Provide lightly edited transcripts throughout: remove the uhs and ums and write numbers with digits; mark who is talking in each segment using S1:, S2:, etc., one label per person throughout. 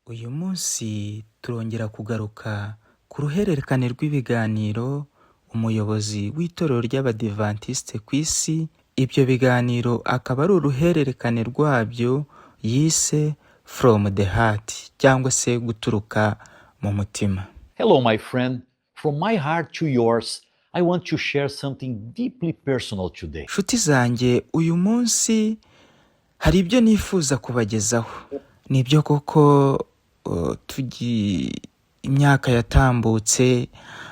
S1: Uyu munsi turongera kugaruka ku ruhererekane rw'ibiganiro umuyobozi w'itorero ry'Abadivantisite ku isi, ibyo biganiro akaba ari uruhererekane rwabyo yise From the Heart cyangwa se guturuka mu mutima.
S2: Hello, my friend. From my heart to yours, I want to share something deeply personal today.
S1: Nshuti zanjye, uyu munsi hari ibyo nifuza kubagezaho. Nibyo koko imyaka yatambutse,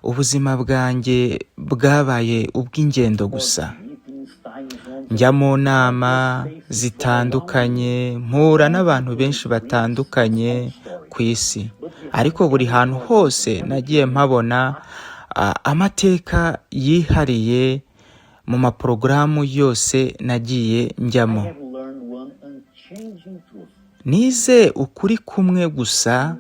S1: ubuzima bwanjye bwabaye ubw'ingendo gusa. Njya mu nama zitandukanye, mpura n'abantu benshi batandukanye ku isi. Ariko buri hantu hose nagiye mpabona amateka yihariye mu maporogaramu yose nagiye njyamo. Nize ukuri kumwe gusa,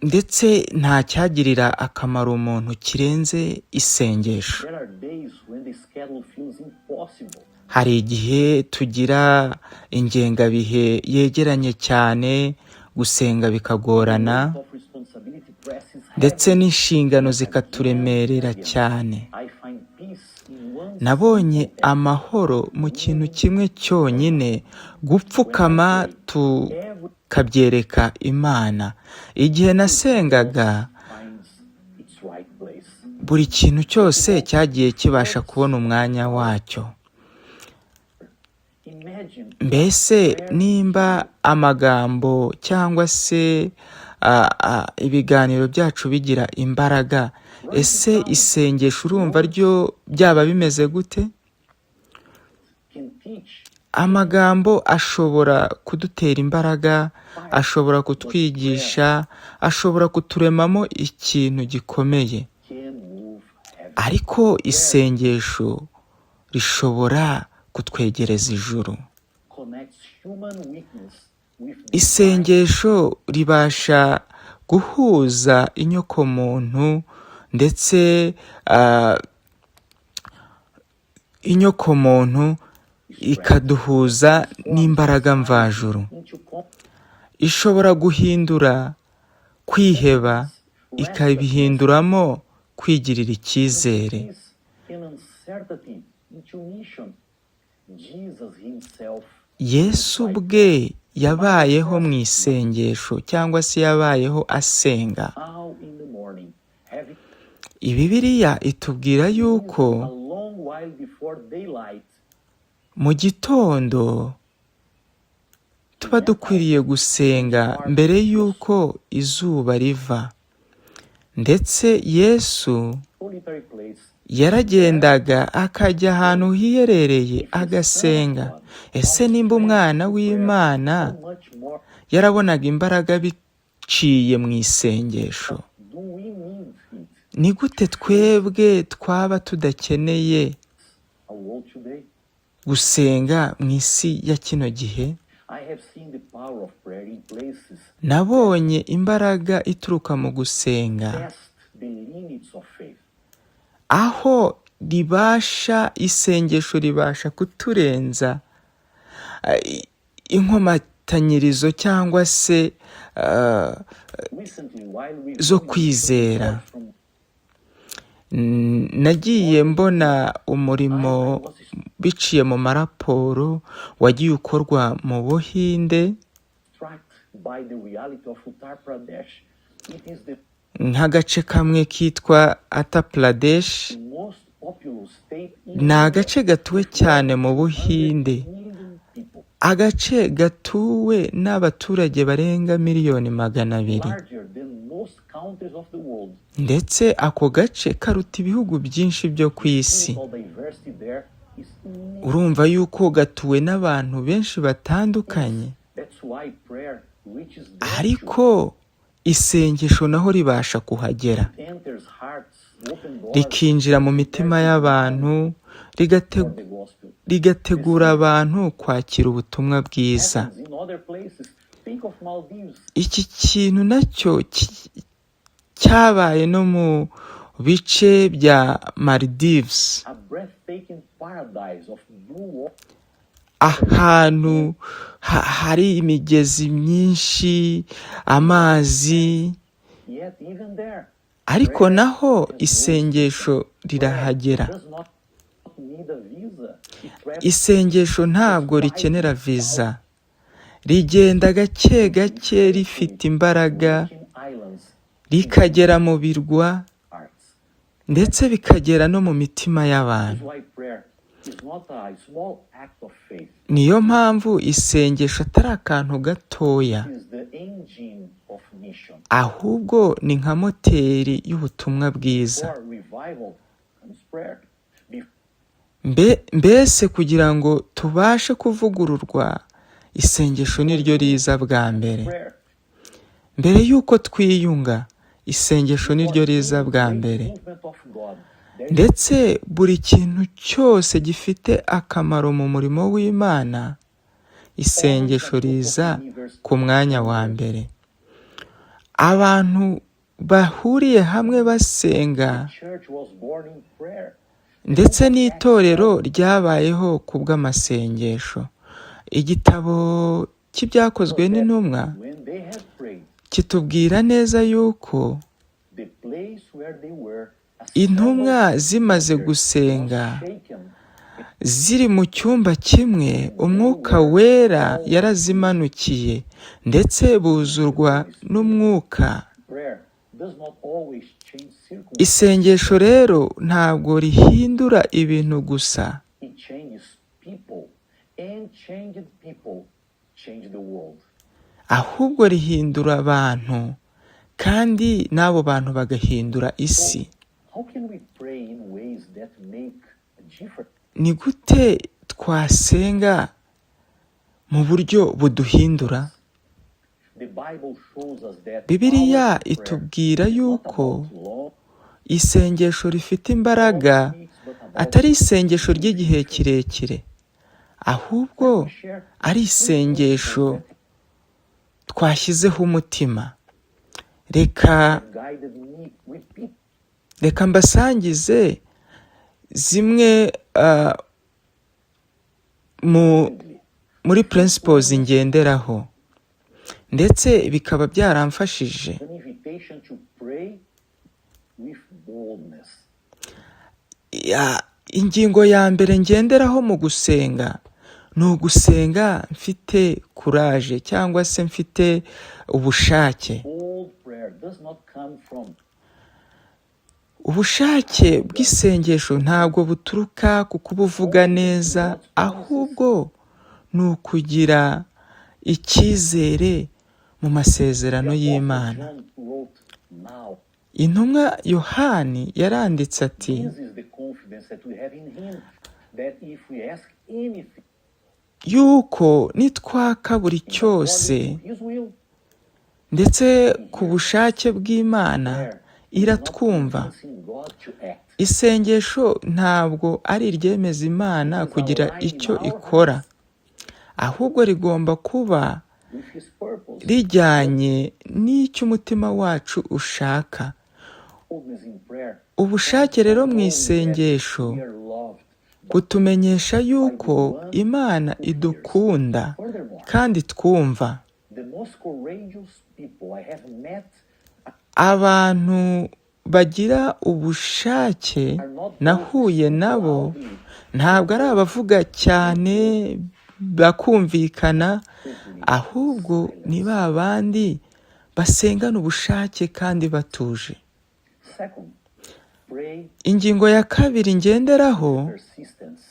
S1: ndetse nta cyagirira akamaro umuntu kirenze isengesho. Hari igihe tugira ingengabihe yegeranye cyane, gusenga bikagorana, ndetse n'inshingano zikaturemerera cyane. Nabonye amahoro mu kintu kimwe cyonyine, gupfukama tukabyereka Imana. Igihe nasengaga, buri kintu cyose cyagiye kibasha kubona umwanya wacyo. Mbese nimba amagambo cyangwa se ibiganiro byacu bigira imbaraga, ese isengesho urumva ryo byaba bimeze gute? Amagambo ashobora kudutera imbaraga, ashobora kutwigisha, ashobora kuturemamo ikintu gikomeye. Ariko isengesho rishobora kutwegereza ijuru. Isengesho ribasha guhuza inyokomuntu, ndetse inyokomuntu ikaduhuza n'imbaraga mvajuru. Ishobora guhindura kwiheba ikabihinduramo kwigirira icyizere. Yesu ubwe yabayeho mu isengesho, cyangwa se yabayeho asenga. Bibiliya itubwira yuko mu gitondo tuba dukwiriye gusenga mbere yuko izuba riva. Ndetse Yesu yaragendaga akajya ahantu hiherereye agasenga. Ese nimba umwana w'Imana yarabonaga imbaraga biciye mu isengesho, ni gute twebwe twaba tudakeneye gusenga mu isi ya kino gihe? Nabonye imbaraga ituruka mu gusenga, aho isengesho ribasha kuturenza inkomatanyirizo cyangwa se zo kwizera. Nagiye mbona umurimo biciye mu maraporo wagiye ukorwa mu Buhinde, nk'agace kamwe kitwa Uttar Pradesh. Ni agace gatuwe cyane mu Buhinde, agace gatuwe n'abaturage barenga 200,000,000. Ndetse ako gace karuta ibihugu byinshi byo ku isi. Urumva yuko gatuwe n'abantu benshi batandukanye. Ariko isengesho naho ribasha kuhagera, rikinjira mu mitima y'abantu, rigategura abantu kwakira ubutumwa bwiza. Iki kintu nacyo cyabaye no mu bice bya Maldives, ahantu hari imigezi myinshi, amazi,
S2: Yet even there,
S1: ariko naho isengesho rirahagera.
S2: does not need a visa. It travels
S1: Isengesho ntabwo rikenera viza, rigenda gake gake rifite imbaraga,
S2: in islands,
S1: rikagera mu birwa
S2: hearts.
S1: ndetse bikagera no mu mitima
S2: That's
S1: y'abantu.
S2: why prayer is not a small act of faith.
S1: Niyo mpamvu isengesho atari akantu gatoya,
S2: It is the engine of mission.
S1: ahubwo ni nka moteri y'ubutumwa bwiza.
S2: For revival comes prayer.
S1: Mbese kugira ngo tubashe kuvugururwa, isengesho niryo riza bwa mbere.
S2: Prayer.
S1: Mbere y'uko twiyunga, isengesho niryo riza bwa mbere.
S2: Movement of God. There
S1: Ndetse buri kintu cyose gifite akamaro mu murimo w'Imana, isengesho riza ku mwanya wa mbere. Abantu bahuriye hamwe basenga,
S2: church was born in prayer.
S1: ndetse n'itorero ryabayeho ku bw'amasengesho. Igitabo cy'ibyakozwe n'intumwa
S2: When they had prayed,
S1: kitubwira neza yuko
S2: the place where they were
S1: intumwa zimaze gusenga,
S2: shaken.
S1: ziri mu cyumba kimwe, umwuka wera yarazimanukiye ndetse buzurwa n'umwuka.
S2: Prayer does not always change circumstances.
S1: Isengesho rero ntabwo rihindura ibintu gusa,
S2: It changes people, and changed people change the world.
S1: ahubwo rihindura abantu, kandi n'abo bantu bagahindura isi.
S2: How can we pray in ways that make a difference?
S1: Ni gute twasenga mu buryo buduhindura?
S2: The Bible shows us that
S1: Bibiliya
S2: our prayer
S1: itubwira
S2: is not
S1: yuko
S2: about long
S1: isengesho rifite imbaraga
S2: weeks, but about
S1: atari isengesho ry'igihe kirekire, ahubwo ari isengesho twashyizeho umutima. Reka
S2: guided me repeat
S1: reka mbasangize zimwe muri principles ngenderaho, ndetse bikaba byaramfashije.
S2: an invitation to pray with boldness.
S1: Ingingo ya mbere ngenderaho mu gusenga ni ugusenga mfite courage, cyangwa se mfite ubushake.
S2: Bold prayer does not come from
S1: Ubushake bw'isengesho ntabwo buturuka ku kubuvuga neza, ahubwo ni ukugira icyizere mu masezerano y'Imana.
S2: John wrote now.
S1: Intumwa Yohani yaranditse ati,
S2: This is the confidence that we have in him, that if we ask anything
S1: yuko nitwaka buri cyose
S2: according to his will,
S1: ndetse ku bushake bw'Imana
S2: prayer
S1: iratwumva.
S2: convincing God to act.
S1: Isengesho ntabwo ari iryemeza Imana kugira icyo ikora, ahubwo rigomba kuba
S2: With his purpose,
S1: rijyanye n'icyo umutima wacu ushaka.
S2: boldness in prayer,
S1: Ubushake rero mu isengesho
S2: we are loved.
S1: butumenyesha yuko Imana idukunda
S2: Furthermore,
S1: kandi twumva.
S2: the most courageous people I have met
S1: Abantu bagira ubushake
S2: are not
S1: nahuye nabo ntabwo ari abavuga cyane bakumvikana, ahubwo ni ba bandi basengana ubushake kandi batuje.
S2: second, pray
S1: Ingingo ya kabiri ngenderaho
S2: persistence.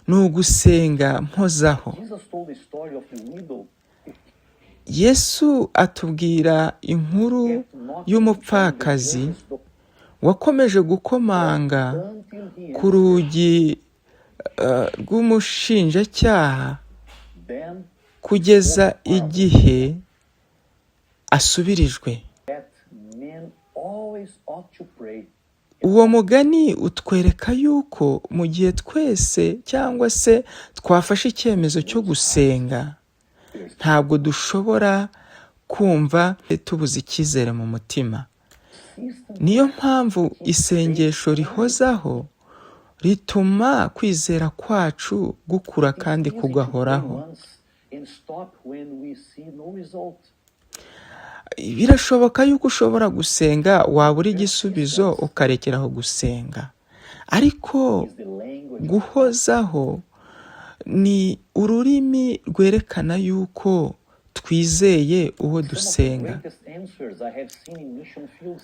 S1: ni ugusenga mpozaho.
S2: Jesus told the story of the widow
S1: Yesu atubwira inkuru y'umupfakazi wakomeje gukomanga
S2: until he
S1: ku rugi rw'umushinjacyaha
S2: then
S1: kugeza igihe asubirijwe.
S2: that men always ought to pray.
S1: Uwo mugani utwereka yuko mu gihe twese cyangwa se twafashe icyemezo cyo gusenga, ntabwo dushobora kumva tubuze icyizere mu mutima. Niyo mpamvu isengesho rihozaho rituma kwizera kwacu gukura kandi kugahoraho.
S2: and stop when we see no result.
S1: Birashoboka yuko ushobora gusenga wabura igisubizo ukarekeraho gusenga, ariko
S2: Is the language of
S1: guhozaho ni ururimi rwerekana yuko twizeye uwo
S2: some of the
S1: dusenga.
S2: greatest answers I have seen in mission fields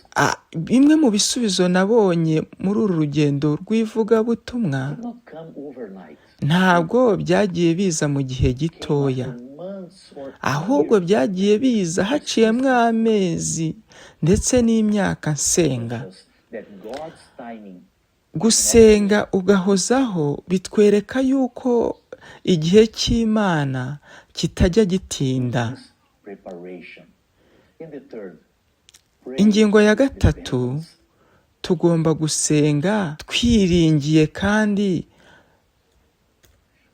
S1: Bimwe mu bisubizo nabonye muri uru rugendo rw'ivugabutumwa
S2: did not come overnight.
S1: ntabwo byagiye biza mu gihe gitoya,
S2: After months or
S1: ahubwo
S2: years,
S1: byagiye biza haciyemo amezi ndetse n'imyaka nsenga.
S2: us that God's timing
S1: Gusenga ugahozaho bitwereka yuko igihe cy'Imana kitajya gitinda.
S2: is preparation. In the third,
S1: Ingingo ya
S2: praise
S1: gatatu,
S2: dependence.
S1: tugomba gusenga twiringiye kandi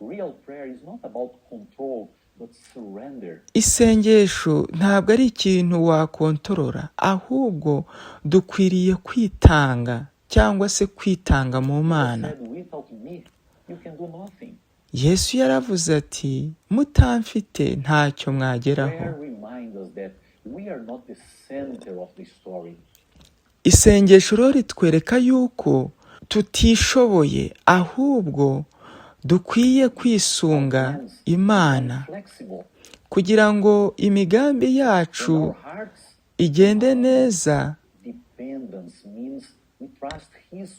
S2: Real prayer is not about control but surrender.
S1: isengesho ntabwo ari ikintu wakontorora, ahubwo dukwiriye kwitanga cyangwa se kwitanga mu Mana.
S2: Said, without me, you can do nothing.
S1: Yesu yaravuze ati mutamfite ntacyo mwageraho.
S2: Prayer reminds us that we are not the center of the story.
S1: Isengesho rero ritwereka yuko tutishoboye, ahubwo dukwiye kwisunga Imana
S2: Flexible.
S1: kugira ngo imigambi
S2: In
S1: yacu
S2: our hearts,
S1: igende neza.
S2: dependence means we trust His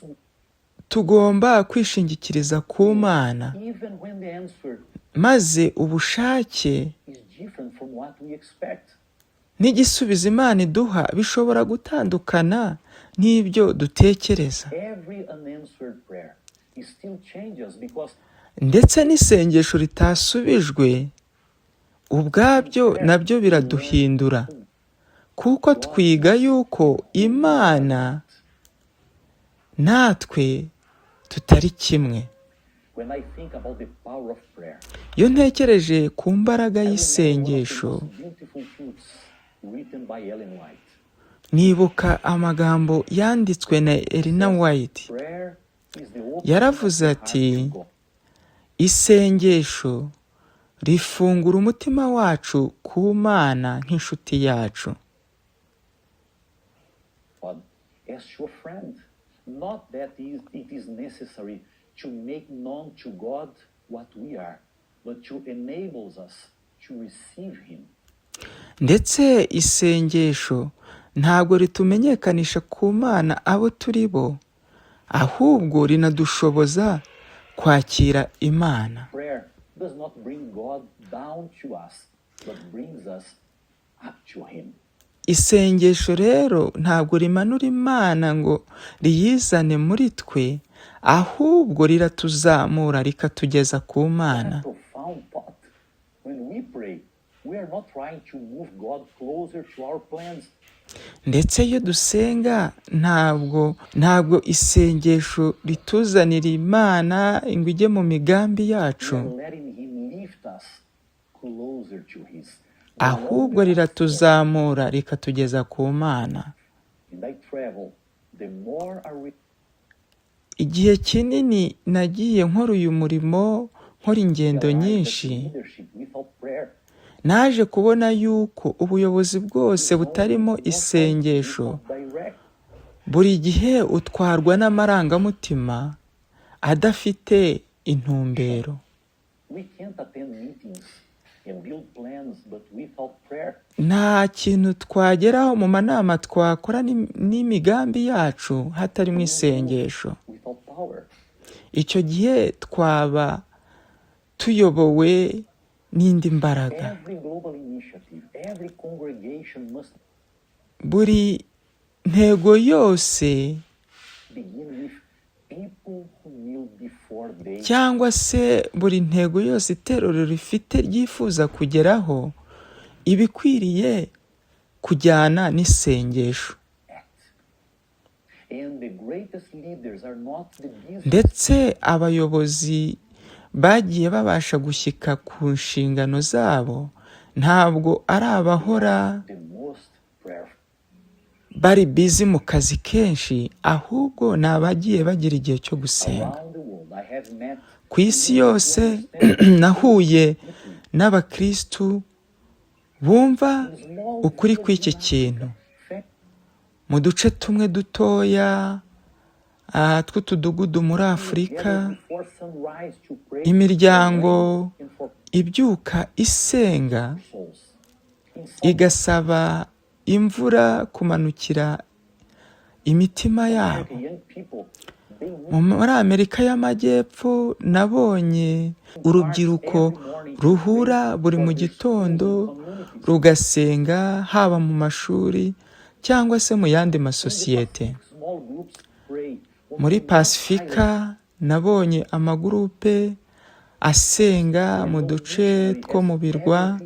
S1: Tugomba kwishingikiriza ku Mana,
S2: even when the answer
S1: maze ubushake
S2: is different from what we expect.
S1: n'igisubizo Imana iduha bishobora gutandukana n'ibyo dutekereza.
S2: Every unanswered prayer is still changes because
S1: Ndetse n'isengesho ritasubijwe ubwabyo nabyo biraduhindura, kuko twiga yuko Imana natwe tutari kimwe.
S2: when I think about the power of prayer,
S1: Iyo ntekereje ku mbaraga
S2: I remember one of the
S1: y'isengesho,
S2: most beautiful quotes written by Ellen White.
S1: nibuka amagambo yanditswe na Elena White.
S2: Prayer is the opening
S1: Yaravuze
S2: of the heart
S1: ati,
S2: to God.
S1: isengesho rifungura umutima wacu ku Mana nk'inshuti yacu.
S2: God as your friend. Not that it is necessary to make known to God what we are, but to enables us to receive Him.
S1: Ndetse isengesho ntabwo ritumenyekanisha ku Mana abo turi bo, ahubwo rinadushoboza kwakira Imana.
S2: Prayer does not bring God down to us, but brings us up to Him.
S1: Isengesho rero ntabwo rimanura Imana ngo riyizane muri twe, ahubwo riratuzamura rikatugeza ku Mana.
S2: Profound thought. When we pray, we are not trying to move God closer to our plans.
S1: Ndetse iyo dusenga ntabwo isengesho rituzanira Imana ngo ijye mu migambi
S2: We
S1: yacu,
S2: are letting Him lift us closer to His.
S1: ahubwo riratuzamura rikatugeza ku Mana.
S2: And I travel, the more I
S1: Igihe kinini nagiye nkora uyu murimo, nkora ingendo
S2: realize that
S1: nyinshi,
S2: leadership without prayer,
S1: naje kubona yuko ubuyobozi bwose butarimo isengesho
S2: without direct,
S1: buri gihe utwarwa n'amarangamutima adafite intumbero.
S2: we can't attend meetings and build plans, but without prayer,
S1: Nta kintu twageraho mu manama twakora n'imigambi yacu hatarimo isengesho.
S2: without power.
S1: Icyo gihe twaba tuyobowe n'indi mbaraga.
S2: Every global initiative, every congregation must
S1: Buri ntego yose
S2: begin with people who kneel before they
S1: cyangwa se buri ntego yose itorero rifite ryifuza kugeraho iba ikwiriye kujyana n'isengesho.
S2: act. And the greatest leaders are not the business.
S1: Ndetse abayobozi bagiye babasha gushyika ku nshingano zabo ntabwo ari abahora
S2: The most prayerful.
S1: bari bizi mu kazi kenshi, ahubwo ni abagiye bagira igihe cyo gusenga.
S2: Around the world, I have met
S1: Ku isi yose nahuye n'abakristu bumva ukuri kw'iki kintu. Mu duce tumwe dutoya tw'utudugudu muri Afurika, imiryango ibyuka isenga igasaba imvura kumanukira imitima yabo. Muri Amerika y'Amajyepfo nabonye urubyiruko ruhura buri mu gitondo rugasenga, haba mu mashuri cyangwa se mu yandi masosiyete. Muri Pasifika nabonye amagurupe asenga mu duce two mu birwa.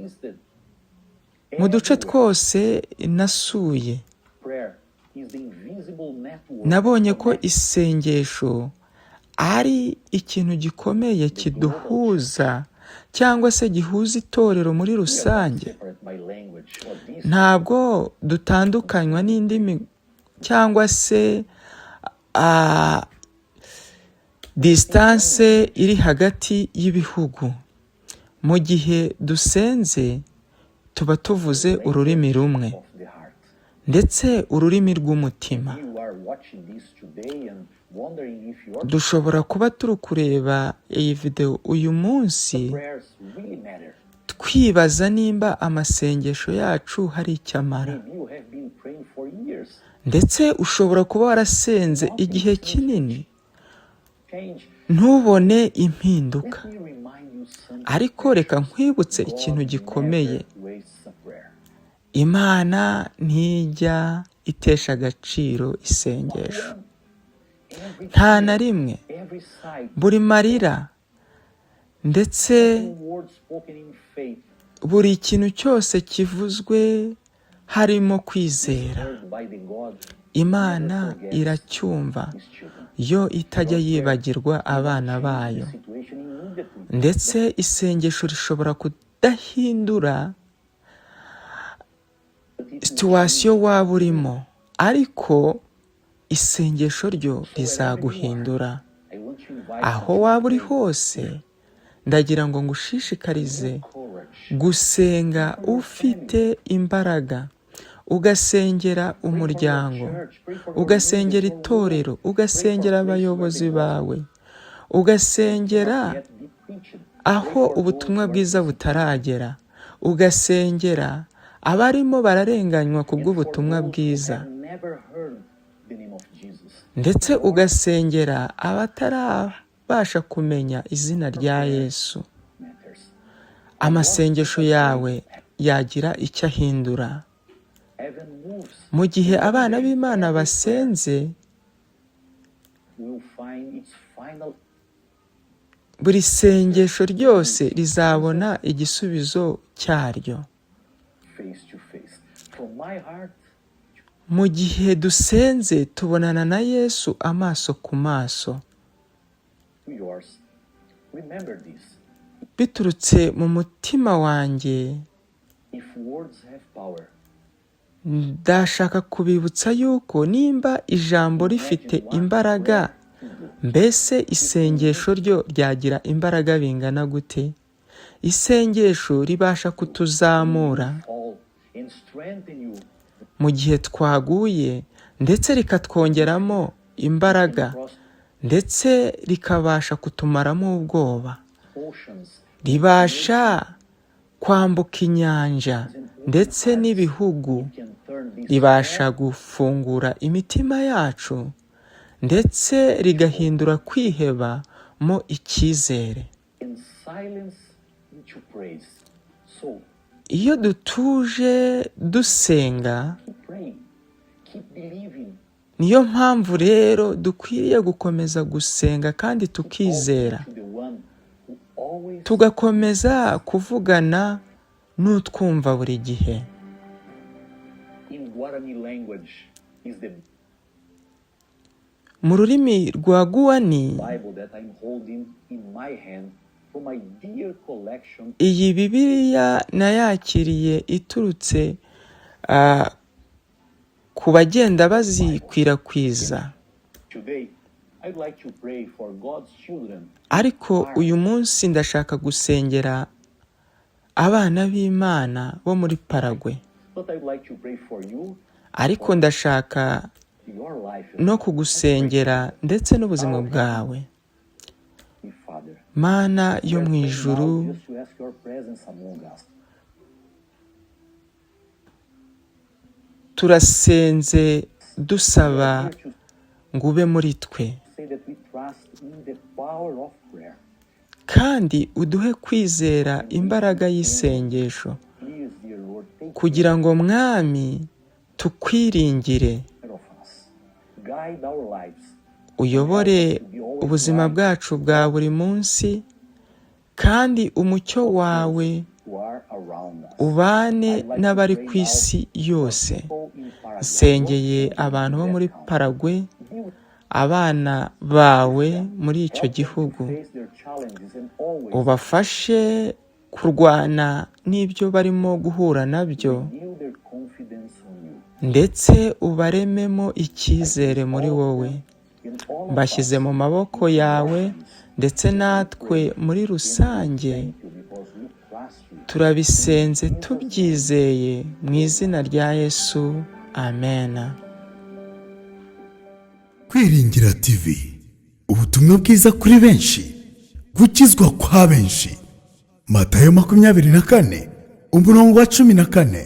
S1: Mu duce twose nasuye nabonye ko isengesho ari ikintu gikomeye kiduhuza cyangwa se gihuza itorero muri rusange. Ntabwo dutandukanywa n'indimi cyangwa se distance iri hagati y'ibihugu. Mu gihe dusenze tuba tuvuze ururimi rumwe ndetse ururimi rw'umutima. Dushobora kuba turi kureba iyi video uyu munsi twibaza nimba amasengesho yacu hari icyo amara, ndetse ushobora kuba warasenze igihe kinini ntubone impinduka. Ariko reka nkwibutse ikintu gikomeye: Imana ntijya itesha agaciro isengesho, nta na rimwe. Buri marira ndetse buri kintu cyose kivuzwe harimo kwizera, Imana iracyumva, yo itajya yibagirwa abana bayo. Ndetse isengesho rishobora kudahindura situwasiyo waba urimo, ariko isengesho ryo rizaguhindura. Aho waba uri hose, ndagira ngo ngushishikarize gusenga ufite imbaraga, ugasengera umuryango, ugasengera itorero, ugasengera abayobozi bawe, ugasengera aho ubutumwa bwiza butaragera, ugasengera abarimo bararenganywa kubw'ubutumwa bwiza, ndetse ugasengera abatarabasha kumenya izina rya Yesu. Amasengesho yawe yagira icyo ahindura. Mu gihe abana b'Imana basenze, buri sengesho ryose rizabona igisubizo cyaryo. Mu gihe dusenze tubonana na Yesu amaso ku maso. Biturutse mu mutima wanjye, ndashaka kubibutsa yuko nimba ijambo rifite imbaraga, mbese isengesho ryo ryagira imbaraga bingana gute? Isengesho ribasha kutuzamura mu gihe twaguye, ndetse rikatwongeramo imbaraga, ndetse rikabasha kutumaramo ubwoba. Ribasha kwambuka inyanja ndetse n'ibihugu. Ribasha gufungura imitima yacu, ndetse rigahindura kwiheba mo icyizere. Iyo dutuje dusenga, niyo mpamvu rero dukwiriye gukomeza gusenga kandi tukizera, tugakomeza kuvugana n'utwumva buri gihe. Mu rurimi rwa Guwani, iyi Bibiliya nayakiriye iturutse ku bagenda bazikwirakwiza. Ariko uyu munsi ndashaka gusengera abana b'Imana bo muri Paraguay.
S2: But I would like to pray for you,
S1: Ariko ndashaka
S2: your life,
S1: no kugusengera ndetse n'ubuzima bwawe.
S2: Father.
S1: Mana yo mu ijuru,
S2: Now, just to ask your presence among us.
S1: turasenze dusaba ngo ube muri twe,
S2: Say that we trust in the power of prayer.
S1: kandi uduhe kwizera imbaraga y'isengesho,
S2: Please, dear Lord, take
S1: kugira ngo Mwami tukwiringire,
S2: care of us. Guide our lives.
S1: uyobore ubuzima bwacu bwa buri munsi, kandi umucyo wawe
S2: Who are around us.
S1: ubane n'abari ku isi yose.
S2: People in Paraguay.
S1: Nsengeye abantu bo muri Paraguay,
S2: Be with
S1: abana bawe muri icyo gihugu,
S2: face their challenges and always
S1: ubafashe kurwana n'ibyo barimo guhura nabyo,
S2: build their confidence on you.
S1: ndetse ubarememo icyizere muri wowe.
S2: In all of
S1: Mbashyize mu maboko yawe, ndetse natwe muri rusange
S2: you, because we trust you.
S1: turabisenze tubyizeye mu izina rya Yesu, amen.
S3: Kwiringira TV, ubutumwa bwiza kuri benshi, gukizwa kwa benshi. Matayo 24 umurongo wa 14.